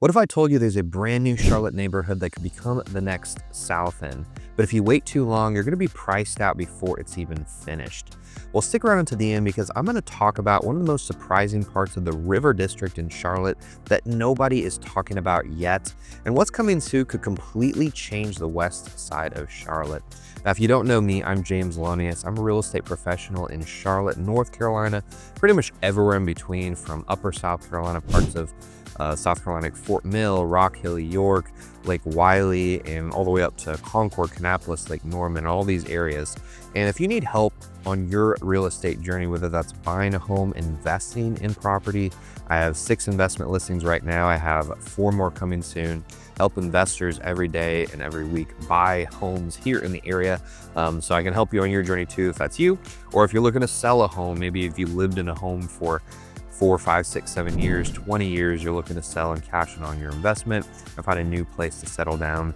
What if I told you there's a brand new Charlotte neighborhood that could become the next South End, but if you wait too long, you're going to be priced out before it's even finished? Well, stick around until the end because I'm going to talk about one of the most surprising parts of the River District in Charlotte that nobody is talking about yet, and what's coming soon could completely change the west side of Charlotte. Now, if you don't know me, I'm James Lonius. I'm a real estate professional in Charlotte, North Carolina, pretty much everywhere in between, from upper South Carolina, parts of South Carolina, like Fort Mill, Rock Hill, York, Lake Wylie, and all the way up to Concord, Kannapolis, Lake Norman, all these areas. And if you need help on your real estate journey, whether that's buying a home, investing in property, I have 6 investment listings right now. I have 4 more coming soon. Help investors every day and every week buy homes here in the area. So I can help you on your journey too, if that's you, or if you're looking to sell a home. Maybe if you lived in a home for 4, 5, 6, 7 years, 20 years, you're looking to sell and cash in on your investment and find a new place to settle down.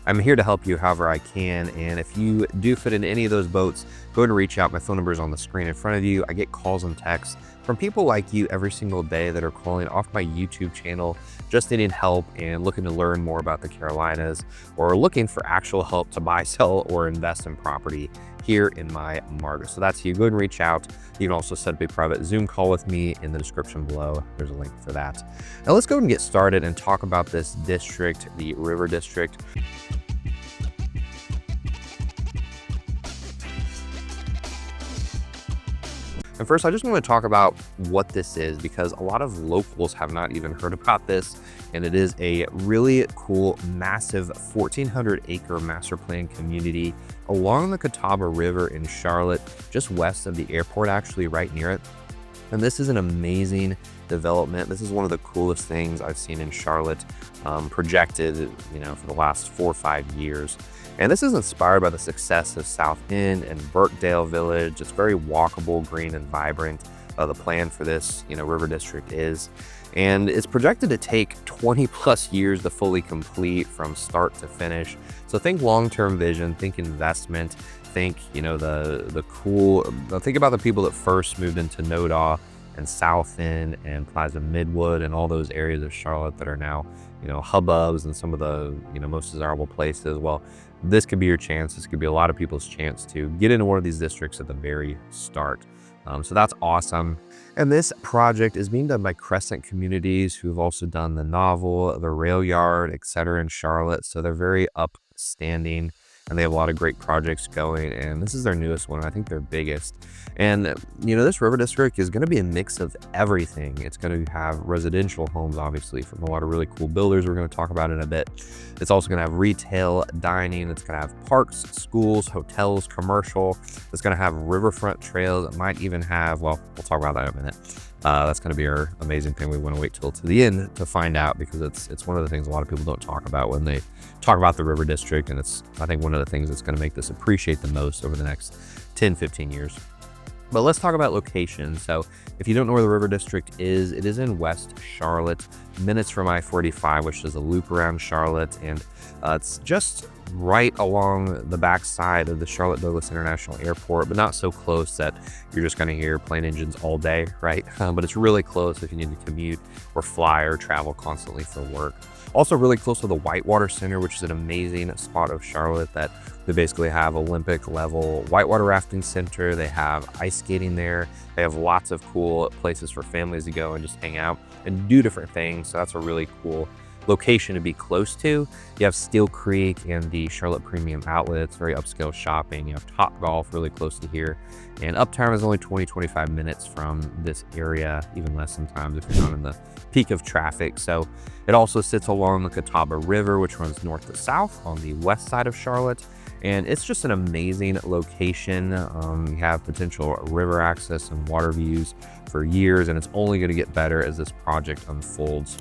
I'm here to help you however I can, and if you do fit in any of those boats, go ahead and reach out. My phone number is on the screen in front of you. I get calls and texts from people like you every single day that are calling off my YouTube channel, just needing help and looking to learn more about the Carolinas, or looking for actual help to buy, sell, or invest in property here in my market. So that's you. Go ahead and reach out. You can also set up a private Zoom call with me in the description below. There's a link for that. Now let's go and get started and talk about this district, the River District. And first, I just want to talk about what this is, because a lot of locals have not even heard about this. And it is a really cool, massive 1,400 acre master plan community along the Catawba River in Charlotte, just west of the airport, actually right near it. And this is an amazing development. This is one of the coolest things I've seen in Charlotte, projected, for the last 4 or 5 years. And this is inspired by the success of South End and Birkdale Village. It's very walkable, green, and vibrant. The plan for this, River District is. And it's projected to take 20 plus years to fully complete from start to finish. So think long-term vision, think investment, think, the cool, think about the people that first moved into Noda and South End and Plaza Midwood and all those areas of Charlotte that are now, hubbubs and some of the, most desirable places. Well, this could be your chance. This could be a lot of people's chance to get into one of these districts at the very start. So that's awesome. And this project is being done by Crescent Communities, who've also done the Novel, the Rail Yard, etc. in Charlotte. So they're very upstanding, and they have a lot of great projects going. And this is their newest one. I think their biggest. And, this River District is going to be a mix of everything. It's going to have residential homes, obviously, from a lot of really cool builders we're going to talk about in a bit. It's also going to have retail, dining. It's going to have parks, schools, hotels, commercial. It's going to have riverfront trails. It might even have, well, we'll talk about that in a minute. That's going to be our amazing thing. We want to wait till to the end to find out, because it's one of the things a lot of people don't talk about when they talk about the River District. And it's, I think, one of the things that's going to make this appreciate the most over the next 10, 15 years. But let's talk about location. So if you don't know where the River District is, it is in West Charlotte, minutes from I-45, which is a loop around Charlotte. And it's just right along the backside of the Charlotte Douglas International Airport, but not so close that you're just going to hear plane engines all day, right? But it's really close if you need to commute or fly or travel constantly for work. Also really close to the Whitewater Center, which is an amazing spot of Charlotte that they basically have Olympic level whitewater rafting center. They have ice skating there. They have lots of cool places for families to go and just hang out and do different things. So that's a really cool location to be close to. You have Steel Creek and the Charlotte Premium Outlet. It's very upscale shopping. You have Top Golf really close to here. And Uptown is only 20-25 minutes from this area, even less sometimes if you're not in the peak of traffic. So it also sits along the Catawba River, which runs north to south on the west side of Charlotte. And it's just an amazing location. You have potential river access and water views for years, and it's only going to get better as this project unfolds.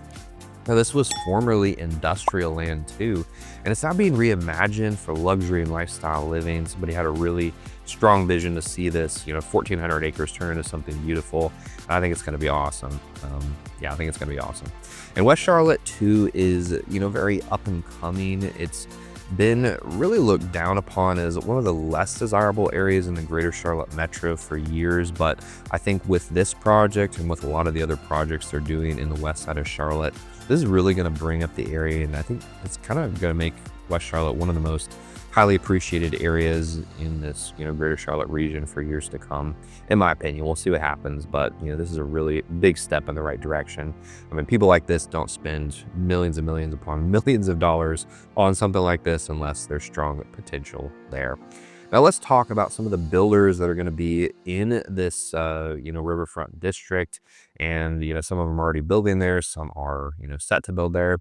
Now, this was formerly industrial land too, and it's now being reimagined for luxury and lifestyle living. Somebody had a really strong vision to see this, 1,400 acres turn into something beautiful. I think it's going to be awesome. I think it's going to be awesome. And West Charlotte too is, very up and coming. It's been really looked down upon as one of the less desirable areas in the greater Charlotte metro for years. But I think with this project and with a lot of the other projects they're doing in the west side of Charlotte, This is really going to bring up the area, and I think it's kind of going to make West Charlotte one of the most highly appreciated areas in this, greater Charlotte region for years to come, in my opinion. We'll see what happens, but this is a really big step in the right direction. I mean, people like this don't spend millions and millions upon millions of dollars on something like this unless there's strong potential there. Now let's talk about some of the builders that are going to be in this, riverfront district, and some of them are already building there, some are set to build there.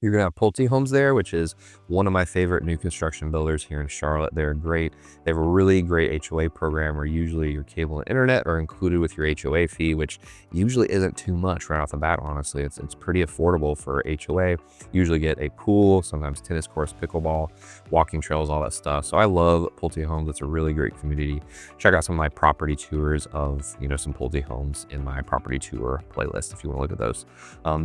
You're going to have Pulte Homes there, which is one of my favorite new construction builders here in Charlotte. They're great. They have a really great HOA program where usually your cable and internet are included with your HOA fee, which usually isn't too much right off the bat, honestly. It's pretty affordable for HOA. You usually get a pool, sometimes tennis courts, pickleball, walking trails, all that stuff. So I love Pulte Homes. It's a really great community. Check out some of my property tours of, some Pulte Homes in my property tour playlist if you want to look at those.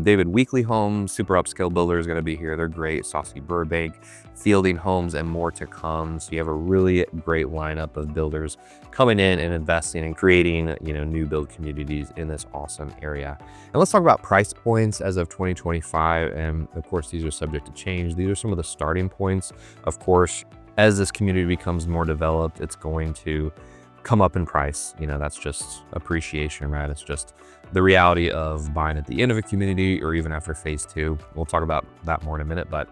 David Weekley Homes, super upscale builders, going to be here. They're great. Saussy, Burbank, Fielding Homes, and more to come. So you have a really great lineup of builders coming in and investing and creating, new build communities in this awesome area. And let's talk about price points as of 2025. And of course, these are subject to change. These are some of the starting points. Of course, as this community becomes more developed, it's going to come up in price. That's just appreciation, right? It's just the reality of buying at the end of a community or even after phase 2. We'll talk about that more in a minute, but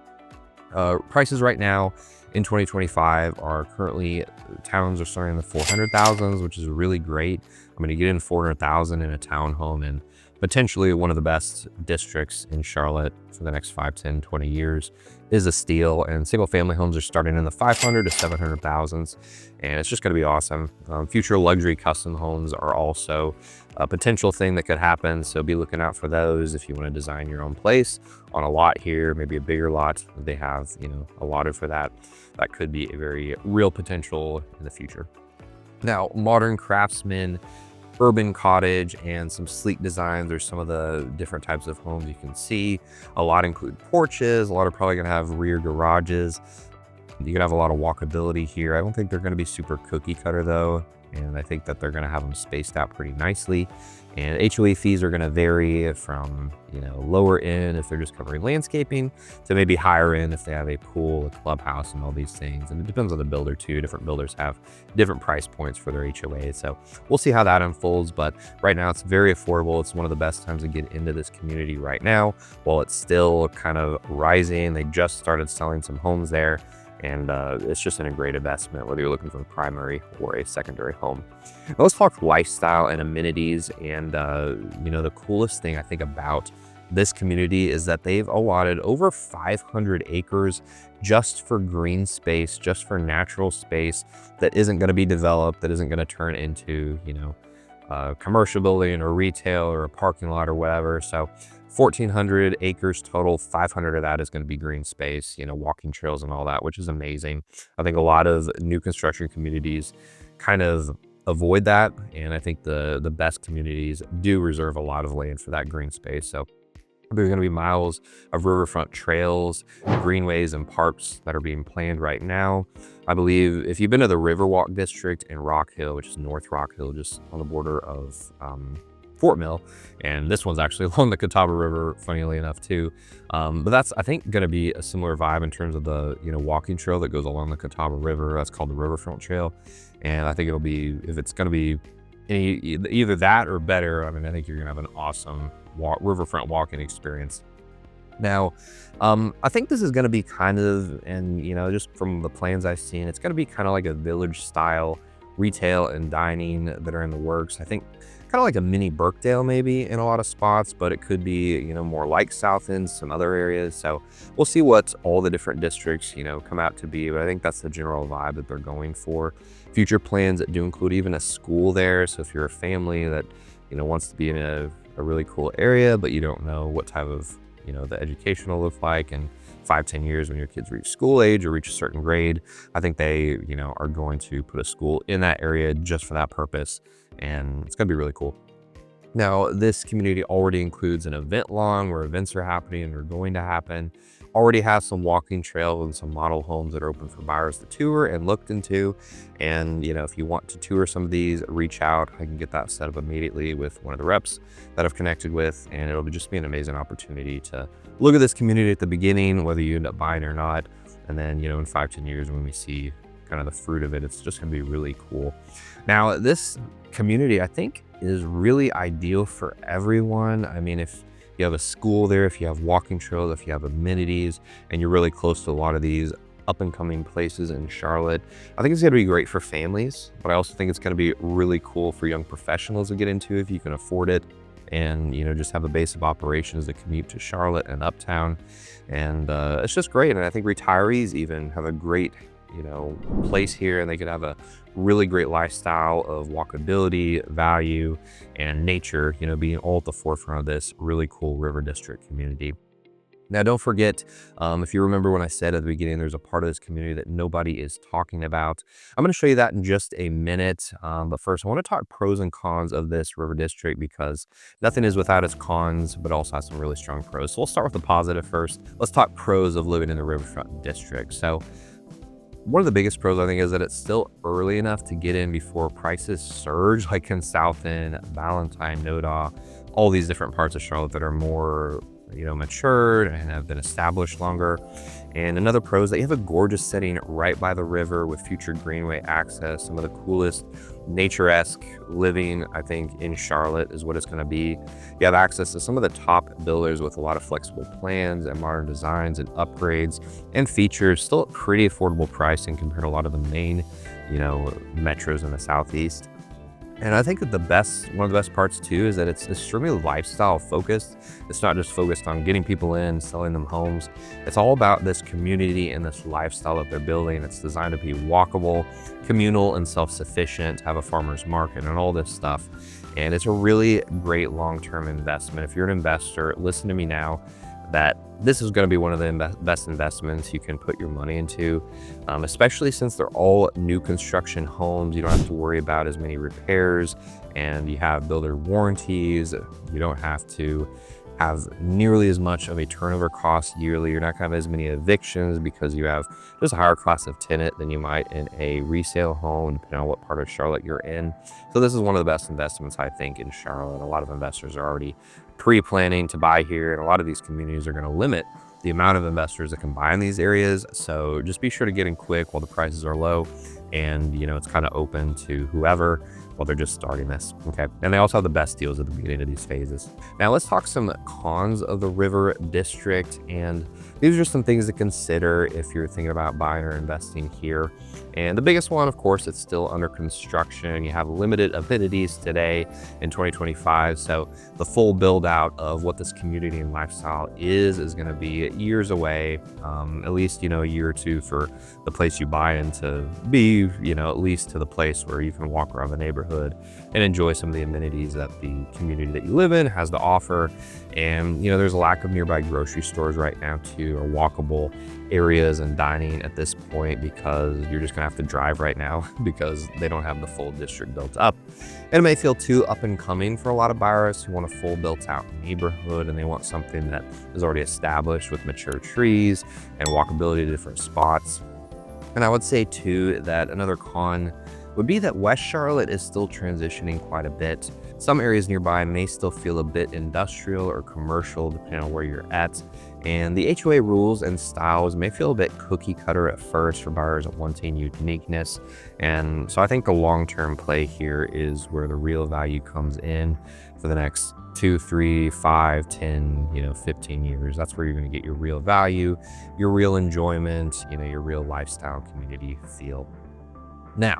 prices right now in 2025 are currently, towns are starting in the 400,000s, which is really great. I'm going to get in 400,000 in a townhome and potentially one of the best districts in Charlotte for the next 5, 10, 20 years is a steal. And single family homes are starting in the 500 to 700,000s, and it's just going to be awesome. Future luxury custom homes are also a potential thing that could happen, so be looking out for those if you want to design your own place on a lot here, maybe a bigger lot they have allotted for that. That could be a very real potential in the future. Now, modern craftsman, urban cottage, and some sleek designs are some of the different types of homes you can see. A lot include porches. A lot are probably going to have rear garages. You can have a lot of walkability here. I don't think they're going to be super cookie cutter though, and I think that they're going to have them spaced out pretty nicely. And HOA fees are going to vary from lower end if they're just covering landscaping to maybe higher end if they have a pool, a clubhouse, and all these things. And it depends on the builder too. Different builders have different price points for their HOA, so we'll see how that unfolds. But right now it's very affordable. It's one of the best times to get into this community right now while it's still kind of rising. They just started selling some homes there, and it's just a great investment whether you're looking for a primary or a secondary home. Now let's talk lifestyle and amenities. And the coolest thing I think about this community is that they've allotted over 500 acres just for green space, just for natural space that isn't going to be developed, that isn't going to turn into commercial building or retail or a parking lot or whatever. So 1,400 acres total, 500 of that is going to be green space, walking trails and all that, which is amazing. I think a lot of new construction communities kind of avoid that, and I think the best communities do reserve a lot of land for that green space. So there's going to be miles of riverfront trails, greenways, and parks that are being planned right now. I believe if you've been to the Riverwalk district in Rock Hill, which is North Rock Hill, just on the border of Fort Mill, and this one's actually along the Catawba River, funnily enough too. But that's, I think, going to be a similar vibe in terms of the walking trail that goes along the Catawba River. That's called the Riverfront Trail, and I think it'll be, if it's going to be either that or better, I mean, I think you're going to have an awesome riverfront walking experience. Now, I think this is going to be kind of, and just from the plans I've seen, it's going to be kind of like a village style retail and dining that are in the works. I think kind of like a mini Birkdale maybe in a lot of spots, but it could be more like South End, some other areas. So we'll see what all the different districts come out to be, but I think that's the general vibe that they're going for. Future plans that do include even a school there, so if you're a family that wants to be in a really cool area, but you don't know what type of the education will look like in 5-10 years when your kids reach school age or reach a certain grade, I think they are going to put a school in that area just for that purpose, and it's going to be really cool. Now, this community already includes an event lawn where events are happening and are going to happen. Already has some walking trails and some model homes that are open for buyers to tour and looked into. And, if you want to tour some of these, reach out. I can get that set up immediately with one of the reps that I've connected with. And it'll just be an amazing opportunity to look at this community at the beginning, whether you end up buying or not. And then, in 5-10 years, when we see kind of the fruit of it, it's just going to be really cool. Now, this community, I think, is really ideal for everyone. I mean, if you have a school there, if you have walking trails, if you have amenities, and you're really close to a lot of these up and coming places in Charlotte, I think it's going to be great for families, but I also think it's going to be really cool for young professionals to get into if you can afford it. And, just have a base of operations that commute to Charlotte and Uptown. And it's just great. And I think retirees even have a great place here, and they could have a really great lifestyle of walkability, value, and nature, being all at the forefront of this really cool River District community. Now, don't forget, if you remember when I said at the beginning, there's a part of this community that nobody is talking about. I'm going to show you that in just a minute. But first, I want to talk pros and cons of this River District, because nothing is without its cons, but also has some really strong pros. So we'll start with the positive first. Let's talk pros of living in the Riverfront District. So one of the biggest pros, I think, is that it's still early enough to get in before prices surge, like in South End, Valentine, Noda, all these different parts of Charlotte that are more matured and have been established longer. And another pro is that you have a gorgeous setting right by the river with future greenway access. Some of the coolest nature-esque living, I think, in Charlotte is what it's going to be. You have access to some of the top builders with a lot of flexible plans and modern designs and upgrades and features, still at pretty affordable pricing compared to a lot of the main, metros in the Southeast. And I think that one of the best parts too is that it's extremely lifestyle focused. It's not just focused on getting people in, selling them homes. It's all about this community and this lifestyle that they're building. It's designed to be walkable, communal, and self-sufficient, have a farmer's market and all this stuff. And it's a really great long-term investment. If you're an investor, listen to me now, that this is going to be one of the best investments you can put your money into, especially since they're all new construction homes. You don't have to worry about as many repairs, and you have builder warranties. You don't have to have nearly as much of a turnover cost yearly. You're not going to have as many evictions because you have just a higher class of tenant than you might in a resale home, depending on what part of Charlotte you're in. So this is one of the best investments, I think, in Charlotte. A lot of investors are already pre-planning to buy here, and a lot of these communities are going to limit the amount of investors that can buy in these areas. So just be sure to get in quick while the prices are low, and it's kind of open to whoever while they're just starting this. Okay. And they also have the best deals at the beginning of these phases. Now let's talk some cons of the River District. And these are just some things to consider if you're thinking about buying or investing here. And the biggest one, of course, it's still under construction. You have limited amenities today in 2025. So the full build out of what this community and lifestyle is going to be years away, at least, a year or two for the place you buy in to be, at least to the place where you can walk around the neighborhood and enjoy some of the amenities that the community that you live in has to offer. And, there's a lack of nearby grocery stores right now too, or walkable areas and dining at this point, because you're just gonna have to drive right now because they don't have the full district built up. And it may feel too up and coming for a lot of buyers who want a full built out neighborhood, and they want something that is already established with mature trees and walkability to different spots. And I would say too that another con would be that West Charlotte is still transitioning quite a bit. Some areas nearby may still feel a bit industrial or commercial depending on where you're at. And the HOA rules and styles may feel a bit cookie cutter at first for buyers wanting uniqueness. And so I think the long-term play here is where the real value comes in for the next 2, 3, 5, 10, 15 years. That's where you're going to get your real value, your real enjoyment, your real lifestyle community feel. Now,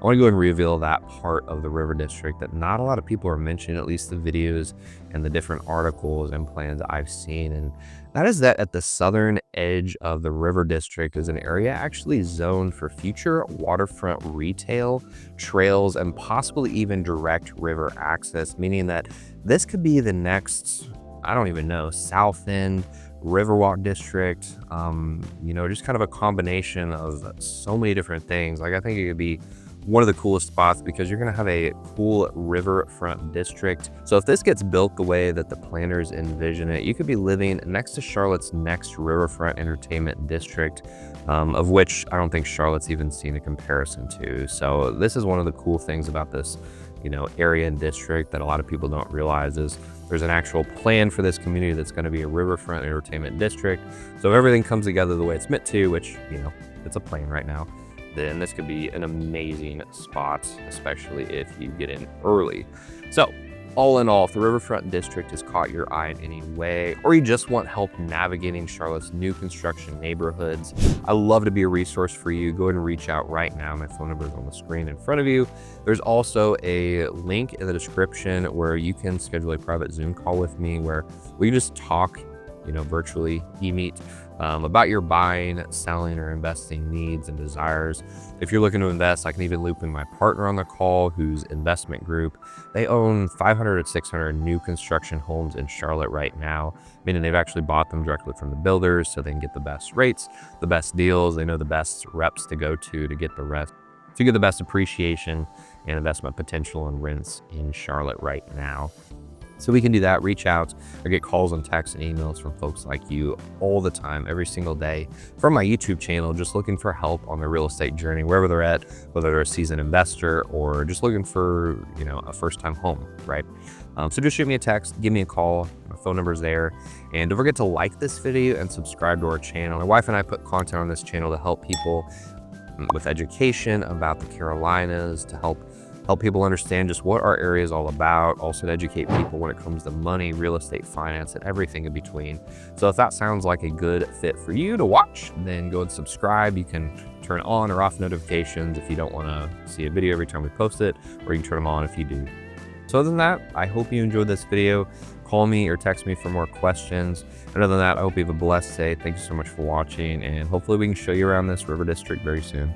I want to go and reveal that part of the River District that not a lot of people are mentioning, at least the videos and the different articles and plans I've seen. And that is that at the southern edge of the River District is an area actually zoned for future waterfront retail, trails, and possibly even direct river access, meaning that this could be the next, I don't even know, South End, Riverwalk District, just kind of a combination of so many different things. Like I think it could be one of the coolest spots because you're going to have a cool riverfront district. So if this gets built the way that the planners envision it, you could be living next to Charlotte's next riverfront entertainment district, of which I don't think Charlotte's even seen a comparison to. So this is one of the cool things about this, area and district that a lot of people don't realize is there's an actual plan for this community that's going to be a riverfront entertainment district. So if everything comes together the way it's meant to, which, it's a plan right now, then this could be an amazing spot, especially if you get in early. So all in all, if the riverfront district has caught your eye in any way, or you just want help navigating Charlotte's new construction neighborhoods, I love to be a resource for you. Go ahead and reach out right now. My phone number is on the screen in front of you. There's also a link in the description where you can schedule a private Zoom call with me where we can just talk, virtually, e-meet, about your buying, selling, or investing needs and desires. If you're looking to invest, I can even loop in my partner on the call, whose investment group. They own 500 to 600 new construction homes in Charlotte right now, meaning they've actually bought them directly from the builders so they can get the best rates, the best deals. They know the best reps to go to get the rest, to get the best appreciation and investment potential and rents in Charlotte right now. So we can do that. Reach out. I get calls and texts and emails from folks like you all the time, every single day, from my YouTube channel, just looking for help on their real estate journey, wherever they're at, whether they're a seasoned investor or just looking for, a first-time home, right? So just shoot me a text, give me a call. My phone number's there. And don't forget to like this video and subscribe to our channel. My wife and I put content on this channel to help people with education about the Carolinas, to help people understand just what our area is all about, also to educate people when it comes to money, real estate, finance, and everything in between. So if that sounds like a good fit for you to watch, then go and subscribe. You can turn on or off notifications if you don't want to see a video every time we post it, or you can turn them on if you do. So other than that, I hope you enjoyed this video. Call me or text me for more questions. And other than that, I hope you have a blessed day. Thank you so much for watching, and hopefully we can show you around this river district very soon.